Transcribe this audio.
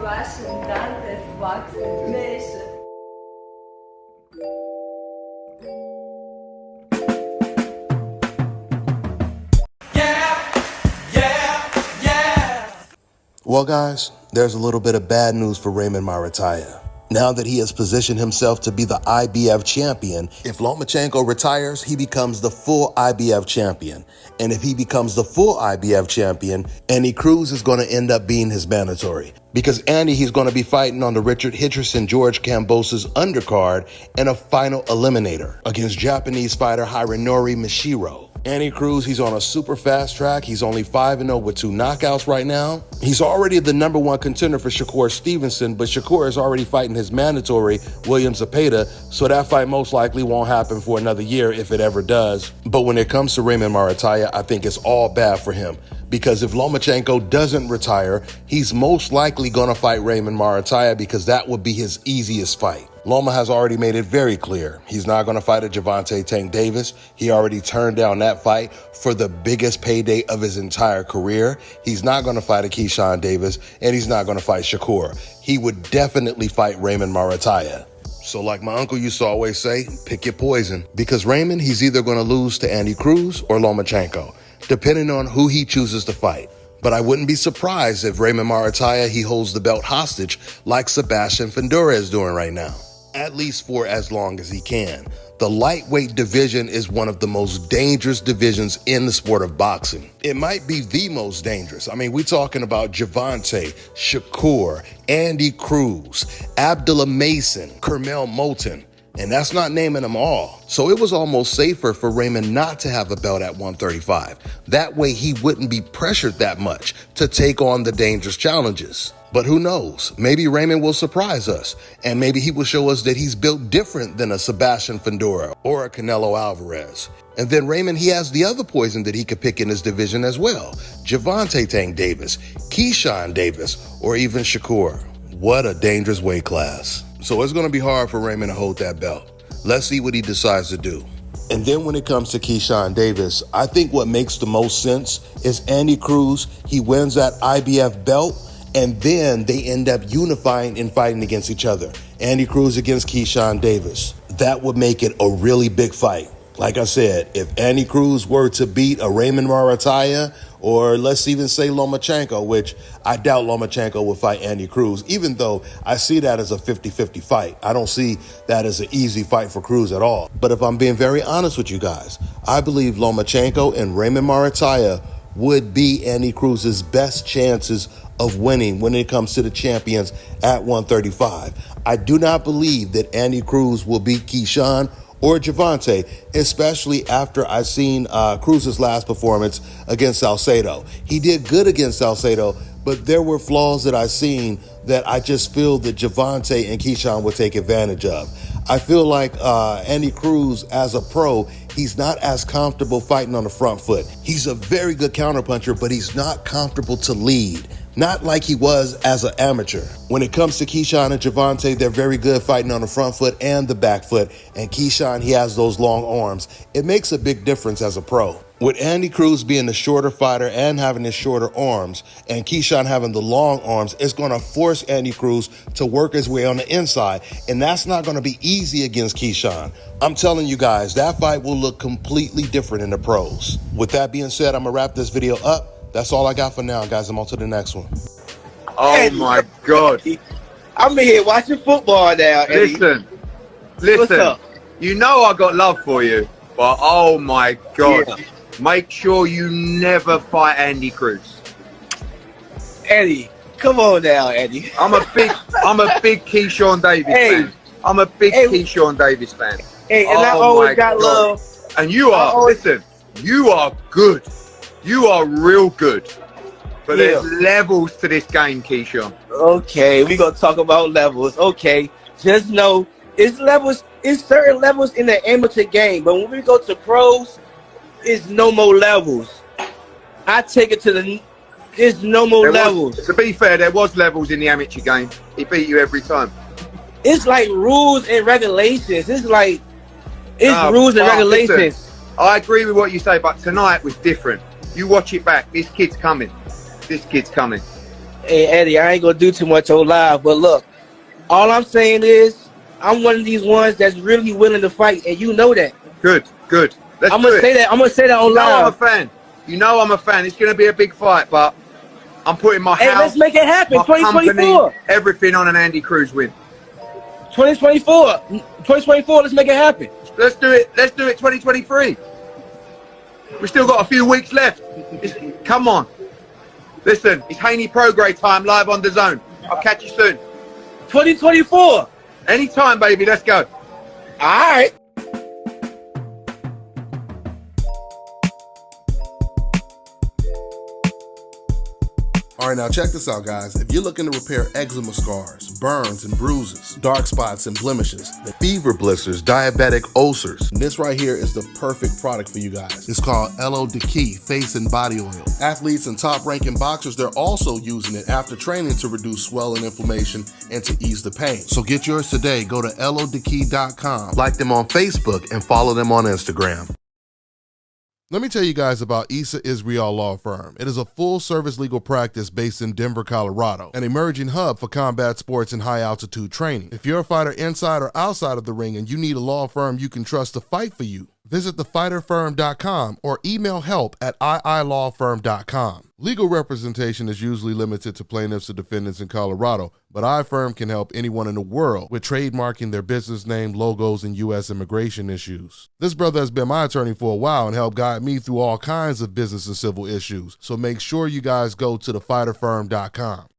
Washington vaccination. Well, guys, there's a little bit of bad news for Raymond Marataya. Now that he has positioned himself to be the IBF champion, if Lomachenko retires, he becomes the full IBF champion. And if he becomes the full IBF champion, Andy Cruz is going to end up being his mandatory. Because Andy, he's going to be fighting on the Richard Hitcherson George Kambosos undercard in a final eliminator against Japanese fighter Hironori Mishiro. Andy Cruz, he's on a super fast track. He's only 5-0 with 2 knockouts right now. He's already the #1 contender for Shakur Stevenson, but Shakur is already fighting his mandatory, William Zepeda, so that fight most likely won't happen for another year if it ever does. But when it comes to Raymond Marataya, I think it's all bad for him. Because if Lomachenko doesn't retire, he's most likely going to fight Raymond Marataya because that would be his easiest fight. Loma has already made it very clear. He's not going to fight a Gervonta Tank Davis. He already turned down that fight for the biggest payday of his entire career. He's not going to fight a Keyshawn Davis, and he's not going to fight Shakur. He would definitely fight Raymond Marataya. So like my uncle used to always say, pick your poison. Because Raymond, he's either going to lose to Andy Cruz or Lomachenko, depending on who he chooses to fight. But I wouldn't be surprised if Raymond Marataya, he holds the belt hostage like Sebastian Fundora is doing right now, at least for as long as he can. The lightweight division is one of the most dangerous divisions in the sport of boxing. It might be the most dangerous. I mean, we're talking about Gervonta, Shakur, Andy Cruz, Abdullah Mason, Kermel Moulton. And that's not naming them all. So it was almost safer for Raymond not to have a belt at 135. That way he wouldn't be pressured that much to take on the dangerous challenges. But who knows? Maybe Raymond will surprise us. And maybe he will show us that he's built different than a Sebastian Fundora or a Canelo Alvarez. And then Raymond, he has the other poison that he could pick in his division as well. Gervonta Tank Davis, Keyshawn Davis, or even Shakur. What a dangerous weight class. So it's going to be hard for Raymond to hold that belt. Let's see what he decides to do. And then when it comes to Keyshawn Davis, I think what makes the most sense is Andy Cruz, he wins that IBF belt, and then they end up unifying and fighting against each other. Andy Cruz against Keyshawn Davis. That would make it a really big fight. Like I said, if Andy Cruz were to beat a Raymond Marataya, or let's even say Lomachenko, which I doubt Lomachenko will fight Andy Cruz, even though I see that as a 50-50 fight. I don't see that as an easy fight for Cruz at all. But if I'm being very honest with you guys, I believe Lomachenko and Raymond Marataya would be Andy Cruz's best chances of winning when it comes to the champions at 135. I do not believe that Andy Cruz will beat Keyshawn or Gervonta, especially after I've seen Cruz's last performance against Salcedo. He did good against Salcedo, but there were flaws that I've seen that I just feel that Gervonta and Keyshawn would take advantage of. I feel like Andy Cruz, as a pro, he's not as comfortable fighting on the front foot. He's a very good counterpuncher, but he's not comfortable to lead. Not like he was as an amateur. When it comes to Keyshawn and Gervonta, they're very good fighting on the front foot and the back foot. And Keyshawn, he has those long arms. It makes a big difference as a pro. With Andy Cruz being the shorter fighter and having his shorter arms, and Keyshawn having the long arms, it's going to force Andy Cruz to work his way on the inside. And that's not going to be easy against Keyshawn. I'm telling you guys, that fight will look completely different in the pros. With that being said, I'm going to wrap this video up. That's all I got for now, guys. I'm on to the next one. Oh, my God. I'm in here watching football now, Eddie. Listen. You know I got love for you, but oh, my God. Yeah. Make sure you never fight Andy Cruz. Eddie, come on now, Eddie. I'm a big Keyshawn Davis fan. I'm a big Keyshawn Davis fan. Hey, and I always got love. And you are, listen, you are good. You are real good. But there's levels to this game, Keyshawn. Okay, we're going to talk about levels. Okay, just know it's levels. It's certain levels in the amateur game. But when we go to pros, it's no more levels. I take it to the... There's no more levels. To be fair, there was levels in the amateur game. He beat you every time. It's like rules and regulations. It's like... It's rules and regulations. Listen, I agree with what you say, but tonight was different. You watch it back. This kid's coming. This kid's coming. Hey, Eddie, I ain't gonna do too much on live, but look, all I'm saying is I'm one of these ones that's really willing to fight, and you know that. Good, good. Let's I'm do gonna it. say that. I'm gonna say that on You know I'm a live. fan. You know I'm a fan. It's going to be a big fight, but I'm putting my Hey, house, let's make it happen. my company, 2024. everything on an Andy Cruz win. 2024. 2024. Let's make it happen. Let's do it. Let's do it 2023. We've still got a few weeks left. Come on. Listen, it's Haney Prograde time live on the zone. I'll catch you soon. 2024. Anytime, baby. Let's go. All right. All right, now check this out, guys. If you're looking to repair eczema scars, burns and bruises, dark spots and blemishes, fever blisters, diabetic ulcers, this right here is the perfect product for you guys. It's called Elo Key Face and Body Oil. Athletes and top-ranking boxers, they're also using it after training to reduce swelling, inflammation, and to ease the pain. So get yours today. Go to elodekey.com, like them on Facebook, and follow them on Instagram. Let me tell you guys about Issa Israel Law Firm. It is a full-service legal practice based in Denver, Colorado, an emerging hub for combat sports and high-altitude training. If you're a fighter inside or outside of the ring and you need a law firm you can trust to fight for you, visit thefighterfirm.com or email help@iilawfirm.com. Legal representation is usually limited to plaintiffs or defendants in Colorado, but iFirm can help anyone in the world with trademarking their business name, logos, and U.S. immigration issues. This brother has been my attorney for a while and helped guide me through all kinds of business and civil issues, so make sure you guys go to thefighterfirm.com.